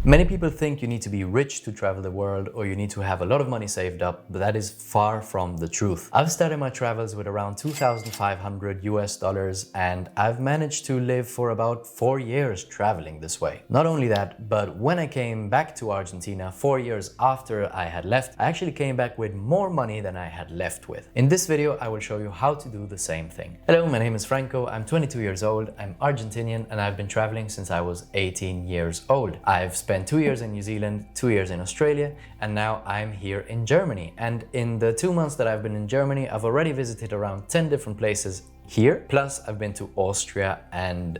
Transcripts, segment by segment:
Many people think you need to be rich to travel the world or you need to have a lot of money saved up, but that is far from the truth. I've started my travels with around 2,500 US dollars and I've managed to live for about 4 years traveling this way. Not only that, but when I came back to Argentina 4 years after I had left, I actually came back with more money than I had left with. In this video, I will show you how to do the same thing. Hello, my name is Franco. I'm 22 years old. I'm Argentinian and I've been traveling since I was 18 years old. I've spent 2 years in New Zealand, 2 years in Australia, and now I'm here in Germany. And in the 2 months that I've been in Germany, I've already visited around 10 different places here. Plus, I've been to Austria and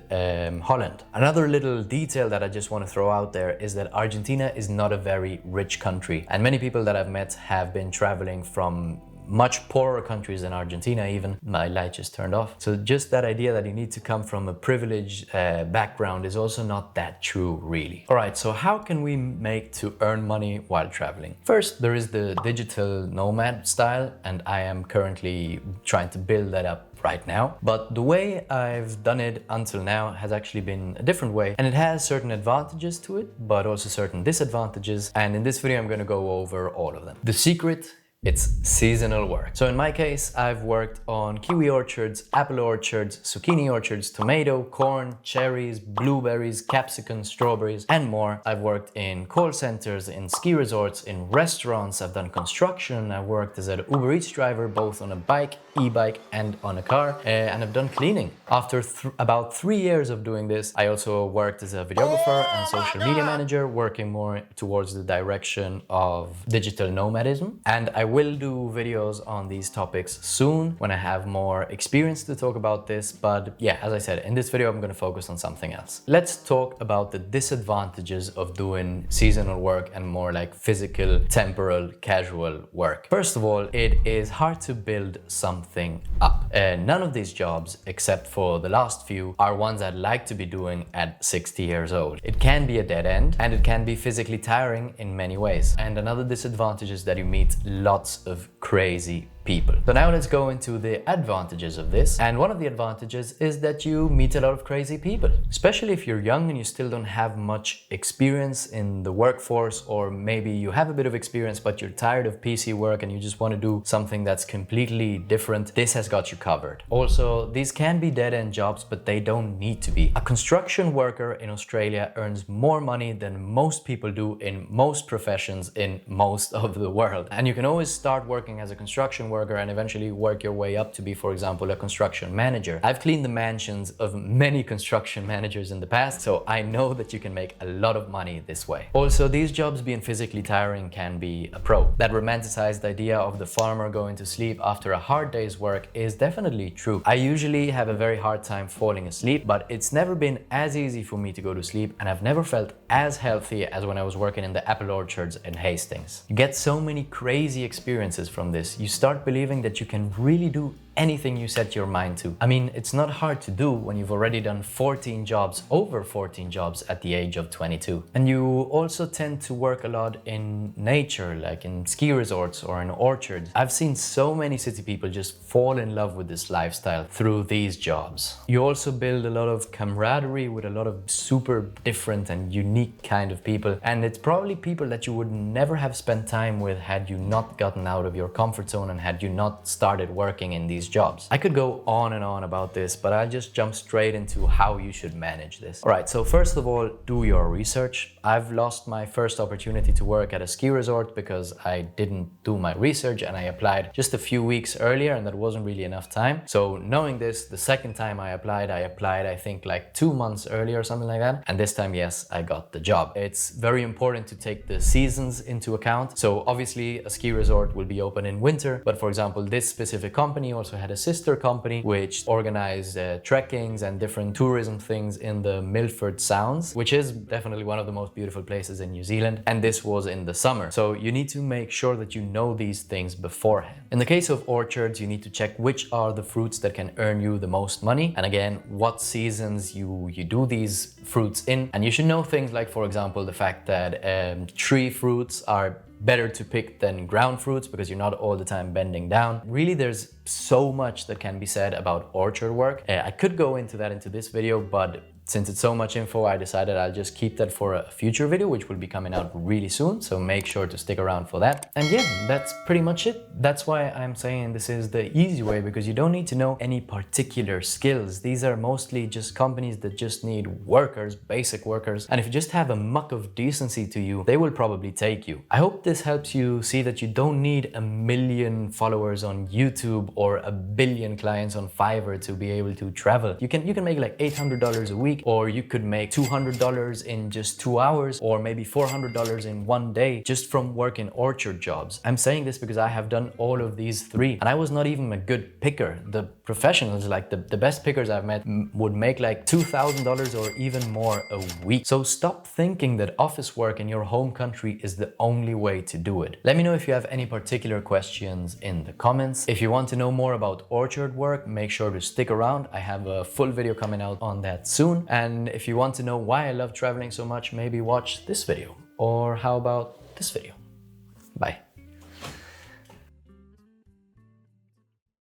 Holland. Another little detail that I just want to throw out there is that Argentina is not a very rich country. And many people that I've met have been traveling from much poorer countries than Argentina even. My light just turned off. So just that idea that you need to come from a privileged background is also not that true, really. All right, so how can we make to earn money while traveling? First, there is the digital nomad style, and I am currently trying to build that up right now. But the way I've done it until now has actually been a different way, and it has certain advantages to it, but also certain disadvantages. And in this video, I'm going to go over all of them. The secret: it's seasonal work. So in my case, I've worked on kiwi orchards, apple orchards, zucchini orchards, tomato, corn, cherries, blueberries, capsicum, strawberries, and more. I've worked in call centers, in ski resorts, in restaurants. I've done construction. I've worked as an Uber Eats driver, both on a bike, e-bike, and on a car. And I've done cleaning. After about 3 years of doing this, I also worked as a videographer and social media manager, working more towards the direction of digital nomadism. And I will do videos on these topics soon when I have more experience to talk about this. But yeah, as I said, in this video, I'm going to focus on something else. Let's talk about the disadvantages of doing seasonal work and more like physical, temporal, casual work. First of all, it is hard to build something up. None of these jobs, except for the last few, are ones I'd like to be doing at 60 years old. It can be a dead end and it can be physically tiring in many ways. And another disadvantage is that you meet lots of crazy people. So now let's go into the advantages of this. And one of the advantages is that you meet a lot of crazy people, especially if you're young and you still don't have much experience in the workforce, or maybe you have a bit of experience but you're tired of PC work and you just want to do something that's completely different. This has got you covered. Also, these can be dead-end jobs, but they don't need to be. A construction worker in Australia earns more money than most people do in most professions in most of the world. And you can always start working as a construction worker and eventually work your way up to be, for example, a construction manager. I've cleaned the mansions of many construction managers in the past, so I know that you can make a lot of money this way. Also, these jobs being physically tiring can be a pro. That romanticized idea of the farmer going to sleep after a hard day's work is definitely true. I usually have a very hard time falling asleep, but it's never been as easy for me to go to sleep, and I've never felt as healthy as when I was working in the apple orchards in Hastings. You get so many crazy experiences from this. You start believing that you can really do anything you set your mind to. I mean, it's not hard to do when you've already done 14 jobs, over 14 jobs at the age of 22. And you also tend to work a lot in nature, like in ski resorts or in orchards. I've seen so many city people just fall in love with this lifestyle through these jobs. You also build a lot of camaraderie with a lot of super different and unique kind of people. And it's probably people that you would never have spent time with had you not gotten out of your comfort zone and had you not started working in these jobs. I could go on and on about this, but I'll just jump straight into how you should manage this. All right, so first of all, do your research. I've lost my first opportunity to work at a ski resort because I didn't do my research and I applied just a few weeks earlier, and that wasn't really enough time. So knowing this, the second time I applied I think like 2 months earlier or something like that. And this time, yes, I got the job. It's very important to take the seasons into account. So obviously a ski resort will be open in winter, but for example, this specific company also had a sister company which organized trekkings and different tourism things in the Milford Sounds, which is definitely one of the most beautiful places in New Zealand. And this was in the summer. So you need to make sure that you know these things beforehand. In the case of orchards, you need to check which are the fruits that can earn you the most money. And again, what seasons you do these fruits in. And you should know things like, for example, the fact that tree fruits are better to pick than ground fruits because you're not all the time bending down. Really, there's so much that can be said about orchard work. I could go into that into this video, but since it's so much info, I decided I'll just keep that for a future video, which will be coming out really soon. So make sure to stick around for that. And yeah, that's pretty much it. That's why I'm saying this is the easy way, because you don't need to know any particular skills. These are mostly just companies that just need workers, basic workers. And if you just have a muck of decency to you, they will probably take you. I hope this helps you see that you don't need a million followers on YouTube or a billion clients on Fiverr to be able to travel. You can make like $800 a week, or you could make $200 in just 2 hours, or maybe $400 in 1 day just from working orchard jobs. I'm saying this because I have done all of these three, and I was not even a good picker. The professionals, like the best pickers I've met, would make like $2,000 or even more a week. So stop thinking that office work in your home country is the only way to do it. Let me know if you have any particular questions in the comments. If you want to know more about orchard work, make sure to stick around. I have a full video coming out on that soon. And if you want to know why I love traveling so much, maybe watch this video. Or how about this video?